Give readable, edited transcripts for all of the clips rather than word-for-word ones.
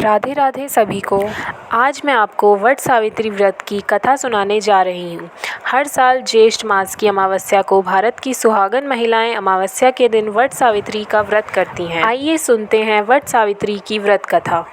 राधे राधे सभी को। आज मैं आपको वट सावित्री व्रत की कथा सुनाने जा रही हूँ। हर साल ज्येष्ठ मास की अमावस्या को भारत की सुहागन महिलाएं अमावस्या के दिन वट सावित्री का व्रत करती हैं। आइए सुनते हैं वट सावित्री की व्रत कथा।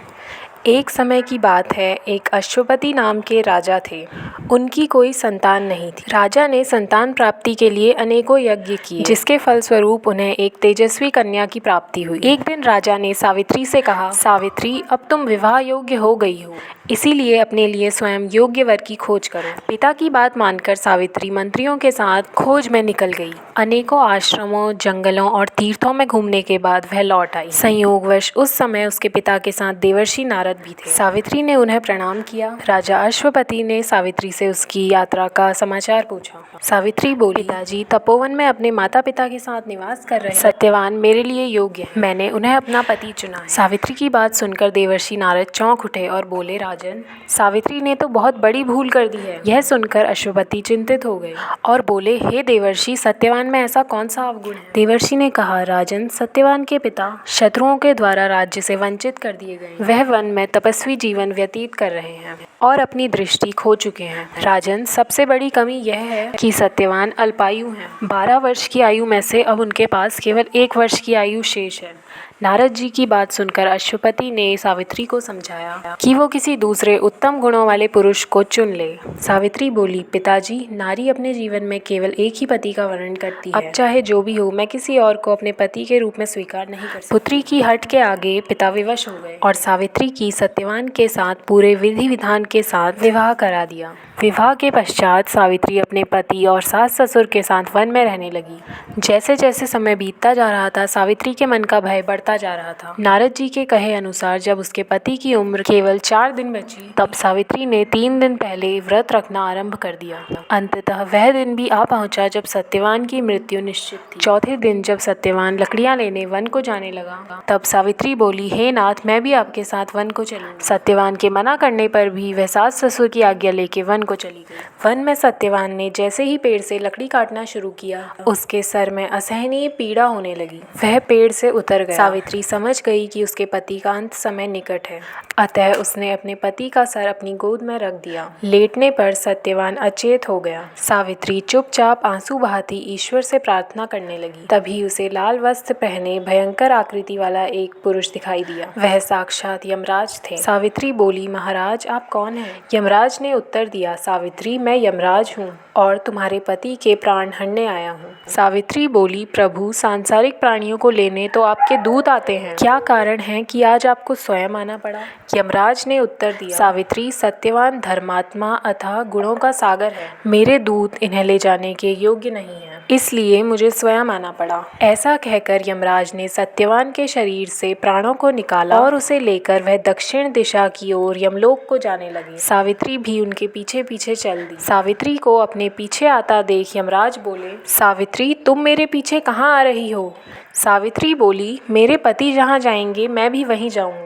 एक समय की बात है, एक अश्वपति नाम के राजा थे। उनकी कोई संतान नहीं थी। राजा ने संतान प्राप्ति के लिए अनेकों यज्ञ किए, जिसके फलस्वरूप उन्हें एक तेजस्वी कन्या की प्राप्ति हुई। एक दिन राजा ने सावित्री से कहा, सावित्री, अब तुम विवाह योग्य हो गई हो, इसीलिए अपने लिए स्वयं योग्य वर की खोज करो। पिता की बात मानकर सावित्री मंत्रियों के साथ खोज में निकल गई। अनेकों आश्रमों, जंगलों और तीर्थों में घूमने के बाद वह लौट आई। संयोगवश उस समय उसके पिता के साथ देवर्षि नारद भी थे। सावित्री ने उन्हें प्रणाम किया। राजा अश्वपति ने सावित्री से उसकी यात्रा का समाचार पूछा। सावित्री बोली, पिताजी तपोवन में अपने माता पिता के साथ निवास कर रहे सत्यवान मेरे लिए योग्य है। मैंने उन्हें अपना पति चुना है। सावित्री की बात सुनकर देवर्षि नारद चौंक उठे और बोले, राजन, सावित्री ने तो बहुत बड़ी भूल कर दी है। यह सुनकर अश्वपति चिंतित हो गए और बोले, हे देवर्षि, सत्यवान में ऐसा कौन सा अवगुण है? देवर्षि ने कहा, राजन, सत्यवान के पिता शत्रुओं के द्वारा राज्य से वंचित कर दिए गए। वह वन में तपस्वी जीवन व्यतीत कर रहे हैं और अपनी दृष्टि खो चुके हैं। राजन, सबसे बड़ी कमी यह है कि सत्यवान अल्पायु हैं। 12 वर्ष की आयु में से अब उनके पास केवल 1 वर्ष की आयु शेष है। नारद जी की बात सुनकर अश्वपति ने सावित्री को समझाया कि वो किसी दूसरे उत्तम गुणों वाले पुरुष को चुन ले। सावित्री बोली, पिताजी, नारी अपने जीवन में केवल एक ही पति का वर्णन करती है। अब चाहे जो भी हो, मैं किसी और को अपने पति के रूप में स्वीकार नहीं कर सकती। पुत्री की हट के आगे पिता विवश हो गए और सावित्री की सत्यवान के साथ पूरे विधि विधान के साथ विवाह करा दिया। विवाह के पश्चात सावित्री अपने पति और सास ससुर के साथ वन में रहने लगी। जैसे जैसे समय बीतता जा रहा था, सावित्री के मन का भय बढ़ता जा रहा था। नारद जी के कहे अनुसार जब उसके पति की उम्र केवल 4 दिन बची, तब सावित्री ने 3 दिन पहले व्रत रखना आरंभ कर दिया। अंततः वह दिन भी आ पहुंचा जब सत्यवान की मृत्यु निश्चित थी। चौथे दिन जब सत्यवान लकड़ियां लेने वन को जाने लगा, तब सावित्री बोली, हे नाथ, मैं भी आपके साथ वन को चलूंगी। सत्यवान के मना करने पर भी वह सास ससुर की आज्ञा लेके वन को चली गई। वन में सत्यवान ने जैसे ही पेड़ से लकड़ी काटना शुरू किया, उसके सर में असहनीय पीड़ा होने लगी। वह पेड़ से उतर गया। सावित्री समझ गई कि उसके पति का अंत समय निकट है, अतः उसने अपने पति का सर अपनी गोद में रख दिया। लेटने पर सत्यवान अचेत हो गया। सावित्री चुपचाप आंसू बहाती ईश्वर से प्रार्थना करने लगी। तभी उसे लाल वस्त्र पहने भयंकर आकृति वाला एक पुरुष दिखाई दिया। वह साक्षात यमराज थे। सावित्री बोली, महाराज, आप कौन हैं? यमराज ने उत्तर दिया, सावित्री, मैं यमराज हूँ और तुम्हारे पति के प्राण हरने आया हूँ। सावित्री बोली, प्रभु, सांसारिक प्राणियों को लेने तो आपके दूत आते हैं, क्या कारण है कि आज आपको स्वयं आना पड़ा? यमराज ने उत्तर दिया, सावित्री, सत्यवान धर्मात्मा अथाह गुणों का सागर है। मेरे दूत इन्हें ले जाने के योग्य नहीं है, इसलिए मुझे स्वयं आना पड़ा। ऐसा कहकर यमराज ने सत्यवान के शरीर से प्राणों को निकाला और उसे लेकर वह दक्षिण दिशा की ओर यमलोक को जाने लगे। सावित्री भी उनके पीछे पीछे चल दी। सावित्री को अपने पीछे आता देख यमराज बोले, सावित्री, तुम मेरे पीछे कहाँ आ रही हो? सावित्री बोली, मेरे पति जहाँ जाएंगे मैं भी वहीं जाऊंगी,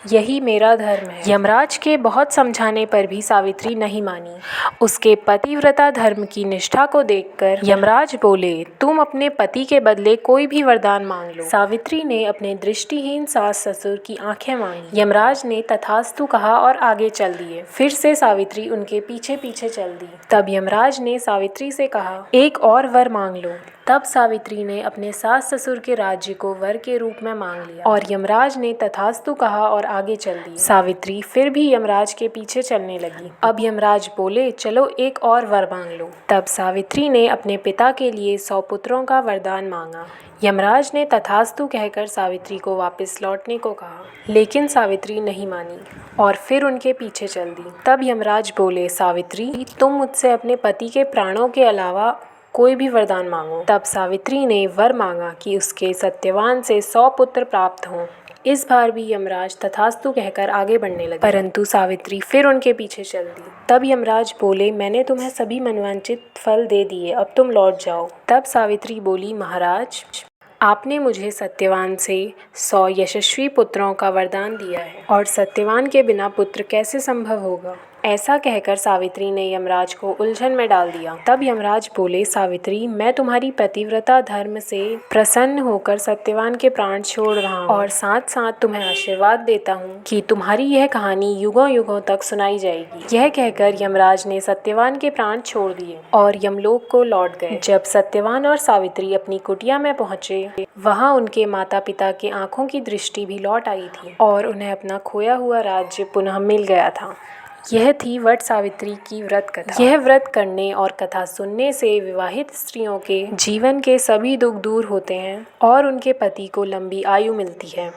यही मेरा धर्म है। यमराज के बहुत समझाने पर भी सावित्री नहीं मानी। उसके पतिव्रता धर्म की निष्ठा को देखकर यमराज बोले, तुम अपने पति के बदले कोई भी वरदान मांग लो। सावित्री ने अपने दृष्टिहीन सास ससुर की आंखें मांगी। यमराज ने तथास्तु कहा और आगे चल दिए। फिर से सावित्री उनके पीछे पीछे चल दी। तब यमराज ने सावित्री से कहा, एक और वर मांग लो। तब सावित्री ने अपने सास ससुर के राज्य को वर के रूप में मांग लिया और यमराज ने तथास्तु कहा और आगे चल दी। सावित्री फिर भी यमराज के पीछे चलने लगी। अब यमराज बोले, चलो एक और वर मांग लो। तब सावित्री ने अपने पिता के लिए 100 पुत्रों का वरदान मांगा। यमराज ने तथास्तु कहकर सावित्री को वापस लौटने को कहा, लेकिन सावित्री नहीं मानी और फिर उनके पीछे चल दी। तब यमराज बोले, सावित्री, तुम मुझसे अपने पति के प्राणों के अलावा कोई भी वरदान मांगो। तब सावित्री ने वर मांगा कि उसके सत्यवान से 100 पुत्र प्राप्त हों। इस बार भी यमराज तथास्तु कहकर आगे बढ़ने लगे, परंतु सावित्री फिर उनके पीछे चल दी। तब यमराज बोले, मैंने तुम्हें सभी मनवांचित फल दे दिए, अब तुम लौट जाओ। तब सावित्री बोली, महाराज, आपने मुझे सत्यवान से 100 यशस्वी पुत्रों का वरदान दिया है और सत्यवान के बिना पुत्र कैसे संभव होगा? ऐसा कहकर सावित्री ने यमराज को उलझन में डाल दिया। तब यमराज बोले, सावित्री, मैं तुम्हारी पतिव्रता धर्म से प्रसन्न होकर सत्यवान के प्राण छोड़ रहा हूँ और साथ साथ तुम्हें आशीर्वाद देता हूँ कि तुम्हारी यह कहानी युगों युगों तक सुनाई जाएगी। यह कहकर यमराज ने सत्यवान के प्राण छोड़ दिए और यमलोक को लौट गए। जब सत्यवान और सावित्री अपनी कुटिया में पहुंचे, वहां उनके माता पिता की आंखों की दृष्टि भी लौट आई थी और उन्हें अपना खोया हुआ राज्य पुनः मिल गया था। यह थी वट सावित्री की व्रत कथा। यह व्रत करने और कथा सुनने से विवाहित स्त्रियों के जीवन के सभी दुख दूर होते हैं और उनके पति को लंबी आयु मिलती है।